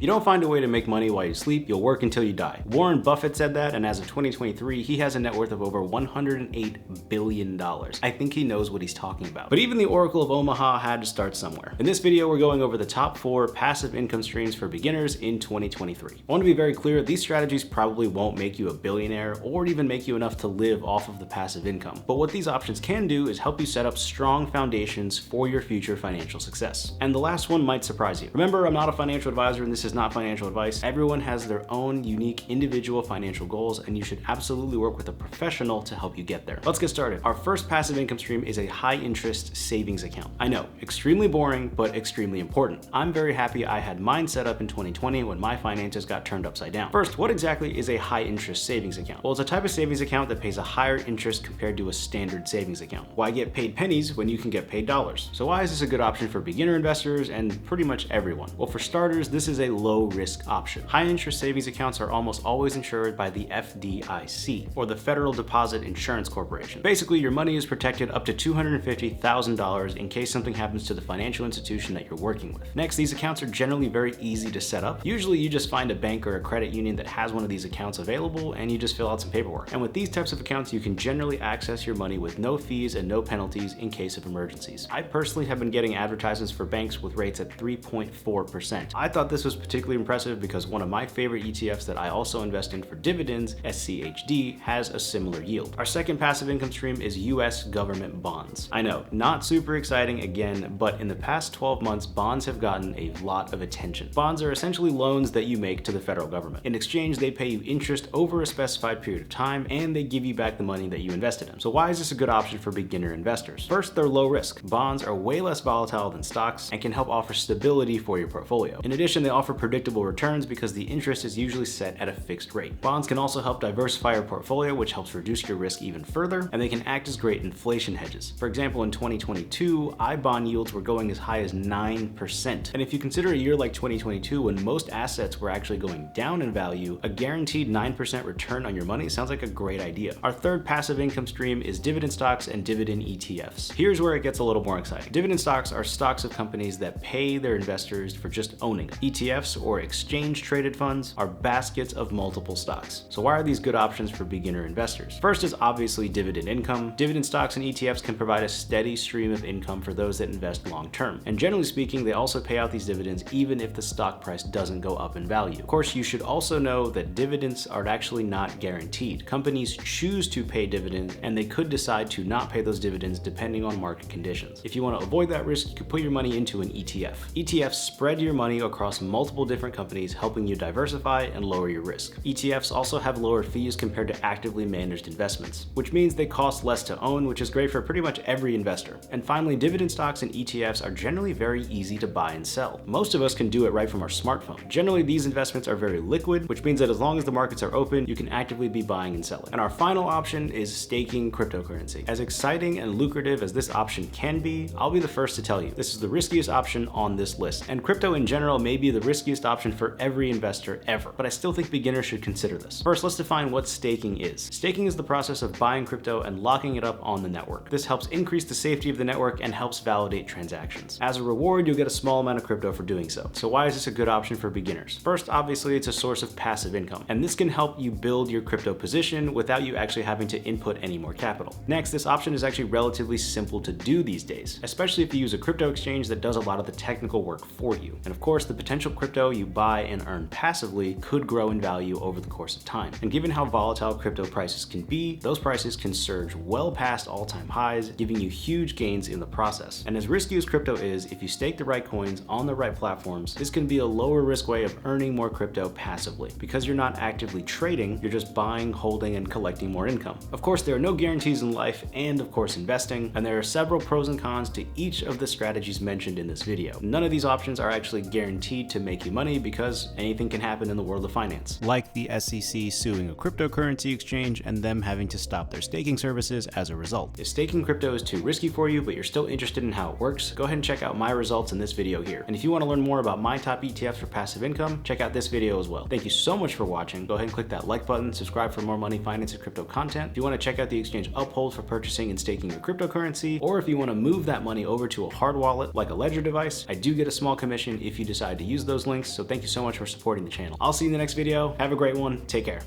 You don't find a way to make money while you sleep, you'll work until you die. Warren Buffett said that, and as of 2023, he has a net worth of over $108 billion. I think he knows what he's talking about. But even the Oracle of Omaha had to start somewhere. In this video, we're going over the top 4 passive income streams for beginners in 2023. I want to be very clear, these strategies probably won't make you a billionaire or even make you enough to live off of the passive income. But what these options can do is help you set up strong foundations for your future financial success. And the last one might surprise you. Remember, I'm not a financial advisor and this is not financial advice. Everyone has their own unique individual financial goals, and you should absolutely work with a professional to help you get there. Let's get started. Our first passive income stream is a high interest savings account. I know, extremely boring, but extremely important. I'm very happy I had mine set up in 2020 when my finances got turned upside down. First, what exactly is a high interest savings account? Well, it's a type of savings account that pays a higher interest compared to a standard savings account. Why get paid pennies when you can get paid dollars? So why is this a good option for beginner investors and pretty much everyone? Well, for starters, this is a low risk option. High interest savings accounts are almost always insured by the FDIC, or the Federal Deposit Insurance Corporation. Basically, your money is protected up to $250,000 in case something happens to the financial institution that you're working with. Next, these accounts are generally very easy to set up. Usually you just find a bank or a credit union that has one of these accounts available and you just fill out some paperwork. And with these types of accounts, you can generally access your money with no fees and no penalties in case of emergencies. I personally have been getting advertisements for banks with rates at 3.4%. I thought this was particularly impressive because one of my favorite ETFs that I also invest in for dividends, SCHD, has a similar yield. Our second passive income stream is US government bonds. I know, not super exciting again, but in the past 12 months, bonds have gotten a lot of attention. Bonds are essentially loans that you make to the federal government. In exchange, they pay you interest over a specified period of time, and they give you back the money that you invested in. So why is this a good option for beginner investors? First, they're low risk. Bonds are way less volatile than stocks and can help offer stability for your portfolio. In addition, they offer predictable returns because the interest is usually set at a fixed rate. Bonds can also help diversify your portfolio, which helps reduce your risk even further, and they can act as great inflation hedges. For example, in 2022, bond yields were going as high as 9%. And if you consider a year like 2022, when most assets were actually going down in value, a guaranteed 9% return on your money sounds like a great idea. Our third passive income stream is dividend stocks and dividend ETFs. Here's where it gets a little more exciting. Dividend stocks are stocks of companies that pay their investors for just owning them. ETFs, or exchange traded funds, are baskets of multiple stocks. So why are these good options for beginner investors? First is obviously dividend income. Dividend stocks and ETFs can provide a steady stream of income for those that invest long term. And generally speaking, they also pay out these dividends even if the stock price doesn't go up in value. Of course, you should also know that dividends are actually not guaranteed. Companies choose to pay dividends, and they could decide to not pay those dividends depending on market conditions. If you want to avoid that risk, you could put your money into an ETF. ETFs spread your money across multiple different companies, helping you diversify and lower your risk. ETFs also have lower fees compared to actively managed investments, which means they cost less to own, which is great for pretty much every investor. And finally, dividend stocks and ETFs are generally very easy to buy and sell. Most of us can do it right from our smartphone. Generally, these investments are very liquid, which means that as long as the markets are open, you can actively be buying and selling. And our final option is staking cryptocurrency. As exciting and lucrative as this option can be, I'll be the first to tell you, this is the riskiest option on this list. And crypto in general may be the riskiest option for every investor ever, but I still think beginners should consider this. First, let's define what staking is. Staking is the process of buying crypto and locking it up on the network. This helps increase the safety of the network and helps validate transactions. As a reward, you'll get a small amount of crypto for doing so. So why is this a good option for beginners? First, obviously, it's a source of passive income, and this can help you build your crypto position without you actually having to input any more capital. Next, this option is actually relatively simple to do these days, especially if you use a crypto exchange that does a lot of the technical work for you. And of course, the potential crypto you buy and earn passively could grow in value over the course of time. And given how volatile crypto prices can be, those prices can surge well past all-time highs, giving you huge gains in the process. And as risky as crypto is, if you stake the right coins on the right platforms, this can be a lower risk way of earning more crypto passively. Because you're not actively trading, you're just buying, holding, and collecting more income. Of course, there are no guarantees in life and of course investing, and there are several pros and cons to each of the strategies mentioned in this video. None of these options are actually guaranteed to make you money because anything can happen in the world of finance. Like the SEC suing a cryptocurrency exchange and them having to stop their staking services as a result. If staking crypto is too risky for you, but you're still interested in how it works, go ahead and check out my results in this video here. And if you want to learn more about my top ETFs for passive income, check out this video as well. Thank you so much for watching. Go ahead and click that like button, subscribe for more money, finance, and crypto content. If you want to check out the exchange Uphold for purchasing and staking your cryptocurrency, or if you want to move that money over to a hard wallet like a Ledger device, I do get a small commission if you decide to use those links. links, so thank you so much for supporting the channel. I'll see you in the next video. Have a great one. Take care.